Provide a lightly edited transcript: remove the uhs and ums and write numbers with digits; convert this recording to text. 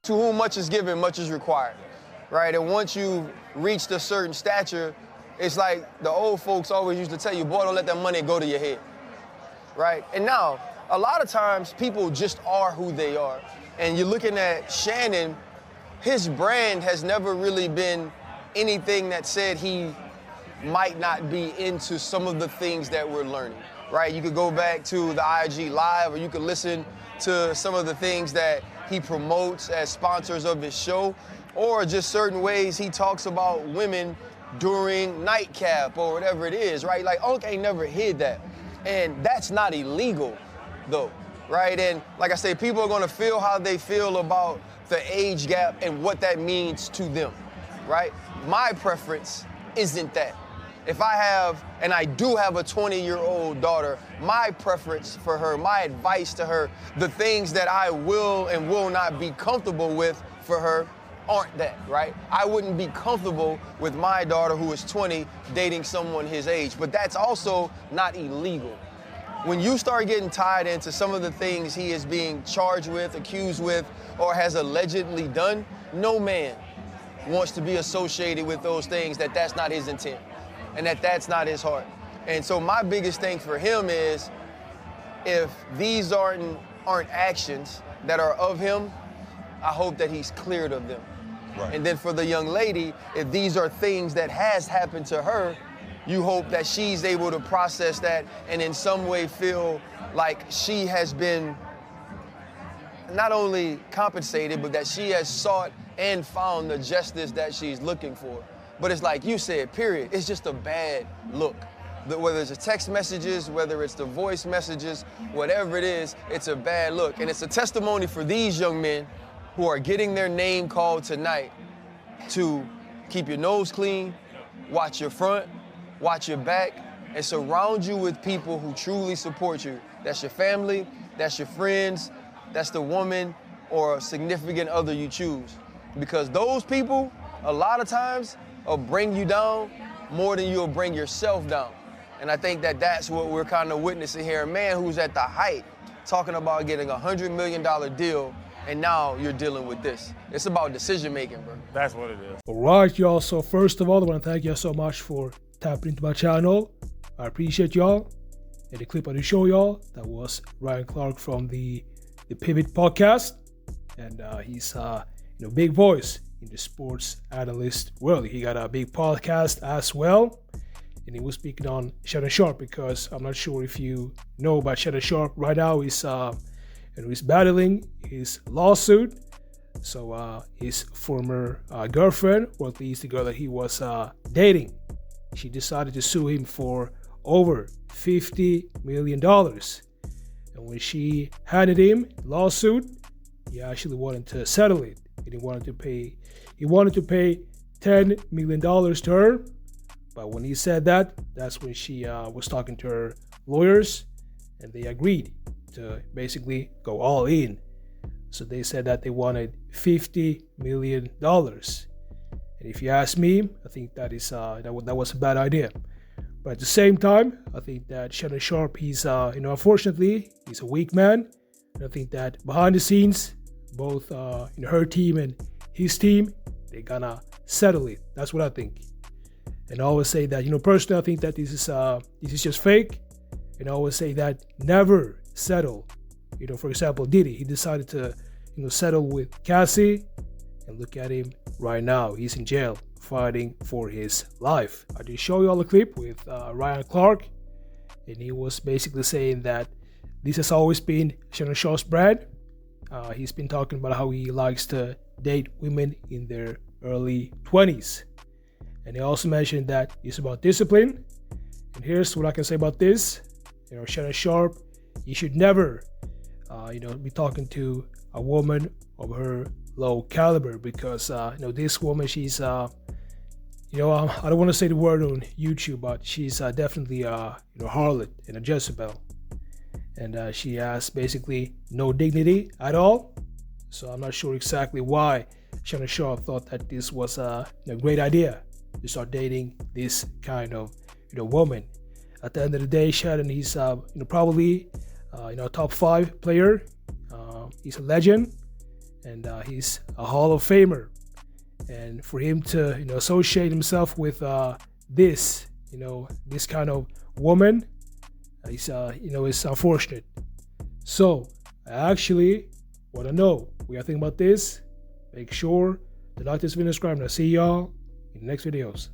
To whom much is given, much is required, right? And once you've reached a certain stature, it's like the old folks always used to tell you, boy, don't let that money go to your head, right? And now, a lot of times, people just are who they are. And you're looking at Shannon, his brand has never really been anything that said he might not be into some of the things that we're learning, right? You could go back to the IG Live, or you could listen to some of the things that he promotes as sponsors of his show, or just certain ways he talks about women during nightcap or whatever it is, right? Like, Unc ain't never hid that. And that's not illegal, though, right? And like I say, people are gonna feel how they feel about the age gap and what that means to them, right? My preference isn't that. If I have, and I do have a 20-year-old daughter, my preference for her, my advice to her, the things that I will and will not be comfortable with for her aren't that, right? I wouldn't be comfortable with my daughter who is 20 dating someone his age, but that's also not illegal. When you start getting tied into some of the things he is being charged with, accused with, or has allegedly done, no man wants to be associated with those things that's not his intent and that's not his heart. And so my biggest thing for him is, if these aren't actions that are of him, I hope that he's cleared of them. Right. And then for the young lady, if these are things that has happened to her, you hope that she's able to process that and in some way feel like she has been not only compensated, but that she has sought and found the justice that she's looking for. But it's like you said, period. It's just a bad look. Whether it's the text messages, whether it's the voice messages, whatever it is, it's a bad look. And it's a testimony for these young men who are getting their name called tonight to keep your nose clean, watch your front, watch your back, and surround you with people who truly support you. That's your family, that's your friends, that's the woman or significant other you choose. Because those people, a lot of times, will bring you down more than you'll bring yourself down. And I think that's what we're kind of witnessing here. A man who's at the height, talking about getting a $100 million deal, and now you're dealing with this. It's about decision making, bro. That's what it is. All right, y'all. So first of all, I want to thank y'all so much for tapping into my channel. I appreciate y'all. And the clip on the show, y'all, that was Ryan Clark from the Pivot podcast. And he's big voice in the sports analyst world. He got a big podcast as well. And he was speaking on Shannon Sharpe, because I'm not sure if you know about Shannon Sharpe. Right now, he's battling his lawsuit. So his former girlfriend, or at least the girl that he was dating, she decided to sue him for over $50 million. And when she handed him the lawsuit, he actually wanted to settle it. He wanted to pay $10 million to her. But when he said that, that's when she was talking to her lawyers, and they agreed to basically go all in. So they said that they wanted $50 million. And if you ask me, I think that was a bad idea. But at the same time, I think that Shannon Sharpe, he's unfortunately, he's a weak man. And I think that behind the scenes, both her team and his team, they're gonna settle it. That's what I think. And I always say that, personally, I think that this is just fake. And I always say that never settle. For example, Diddy, he decided to, settle with Cassie, and look at him right now. He's in jail fighting for his life. I did show you all a clip with Ryan Clark, and he was basically saying that this has always been Shannon Sharpe's brand. He's been talking about how he likes to date women in their early 20s. And he also mentioned that it's about discipline. And here's what I can say about this. Shannon Sharpe, you should never, be talking to a woman of her low caliber, because, this woman, she's, I don't want to say the word on YouTube, but she's definitely a harlot and a Jezebel. And she has basically no dignity at all. So I'm not sure exactly why Shannon Sharpe thought that this was a great idea to start dating this kind of woman. At the end of the day, Shannon, he's probably a top 5 player. He's a legend, and he's a Hall of Famer. And for him to, associate himself with this kind of woman, it's unfortunate. So I actually want to know what you think about this. Make sure to like this video, subscribe, and I'll see y'all in the next videos.